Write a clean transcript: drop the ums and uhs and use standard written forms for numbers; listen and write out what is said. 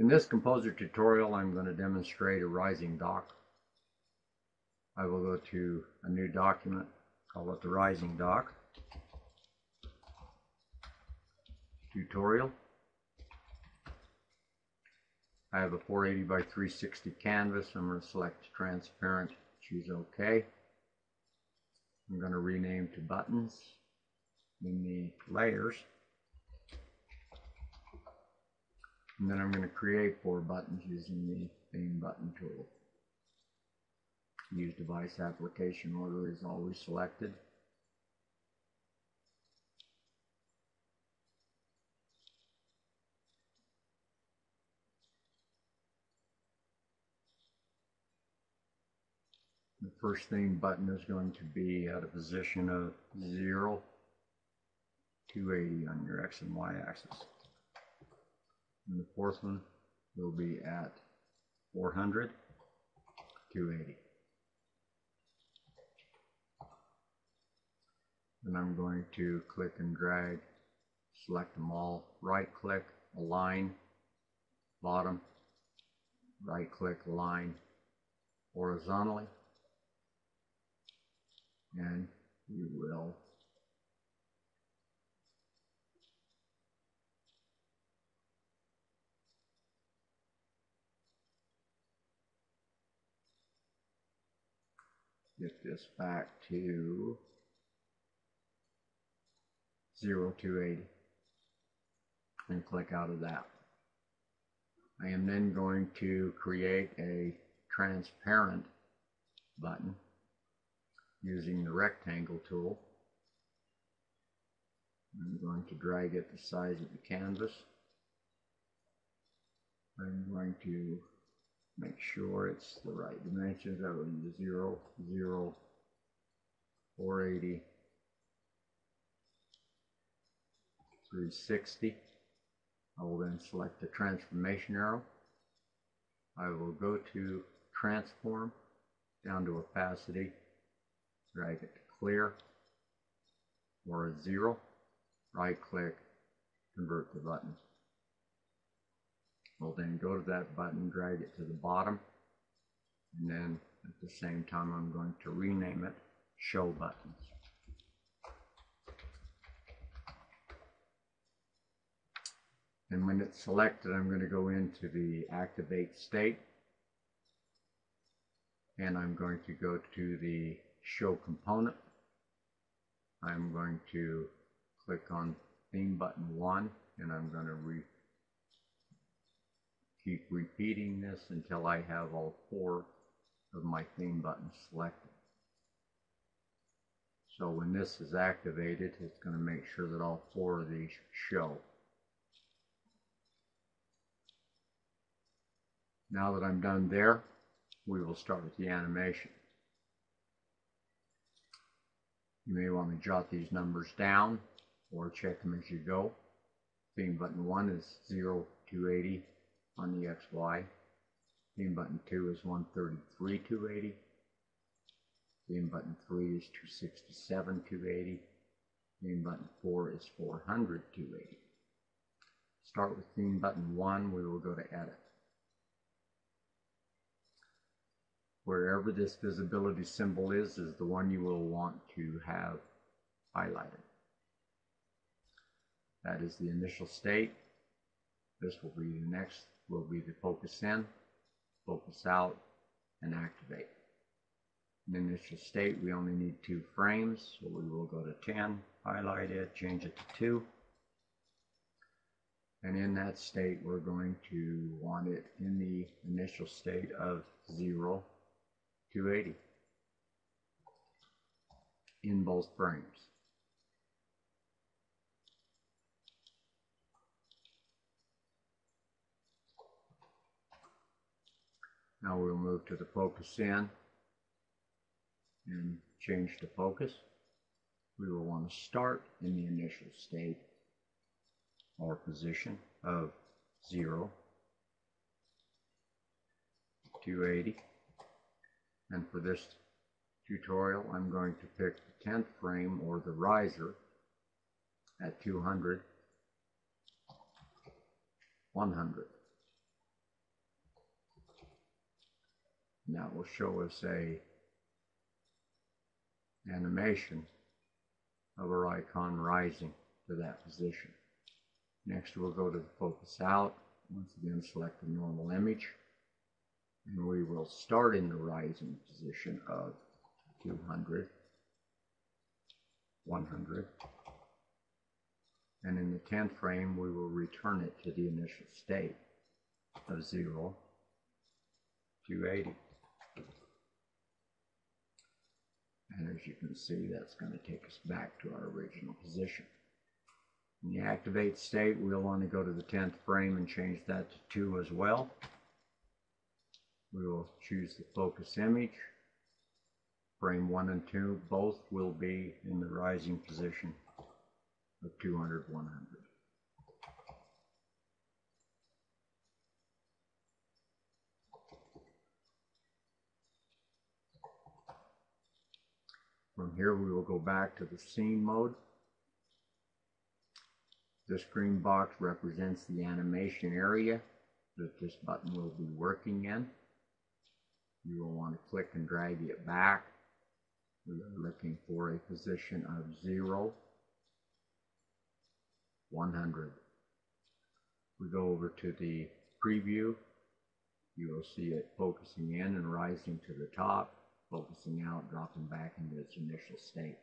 In this composer tutorial, I'm going to demonstrate a rising dock. I will go to a new document, call it the rising dock tutorial. I have a 480 by 360 canvas. I'm going to select transparent, choose OK. I'm going to rename to buttons in the layers. And then I'm going to create 4 buttons using the theme button tool. Use device application order is always selected. The first theme button is going to be at a position of 0, 280 on your X and Y axis. And the fourth one will be at 400, 280. Then I'm going to click and drag, select them all, right click, align, bottom, right click, align horizontally, and you will get this back to 0, 280 and click out of that. I am then going to create a transparent button using the rectangle tool. I'm going to drag it the size of the canvas. I'm going to make sure it's the right dimensions. That would be 0, 0, 480, 360. I will then select the transformation arrow. I will go to transform, down to opacity, drag it to clear, or a 0, right click, convert the button. We'll then go to that button, drag it to the bottom, and then at the same time I'm going to rename it Show Buttons. And when it's selected, I'm going to go into the Activate state, and I'm going to go to the Show Component. I'm going to click on Theme Button 1, and I'm going to keep repeating this until I have all 4 of my theme buttons selected. So when this is activated, it's going to make sure that all 4 of these show. Now that I'm done there, we will start with the animation. You may want to jot these numbers down or check them as you go. Theme button 1 is 0, 280 on the XY. Theme button 2 is 133, 280. Theme button 3 is 267, 280. Theme button 4 is 400, 280. Start with theme button 1, we will go to Edit. Wherever this visibility symbol is the one you will want to have highlighted. That is the initial state. This will be the next, will be the focus in, focus out, and activate. In the initial state, we only need 2 frames, so we will go to 10, highlight it, change it to 2. And in that state, we're going to want it in the initial state of 0, 280 in both frames. Now we'll move to the focus in and change to focus. We will want to start in the initial state or position of 0, 280. And for this tutorial, I'm going to pick the 10th frame or the riser at 200, 100. And that will show us a animation of our icon rising to that position. Next we'll go to the focus out. Once again select the normal image, and we will start in the rising position of 200, 100, and in the 10th frame we will return it to the initial state of 0, 280. And as you can see, that's going to take us back to our original position. In the activate state, we'll want to go to the 10th frame and change that to 2 as well. We will choose the focus image. Frame 1 and 2 both will be in the rising position of 200, 100. From here we will go back to the scene mode. This green box represents the animation area that this button will be working in. You will want to click and drag it back. We are looking for a position of 0, 100. We go over to the preview. You will see it focusing in and rising to the top, focusing out, dropping back into its initial state.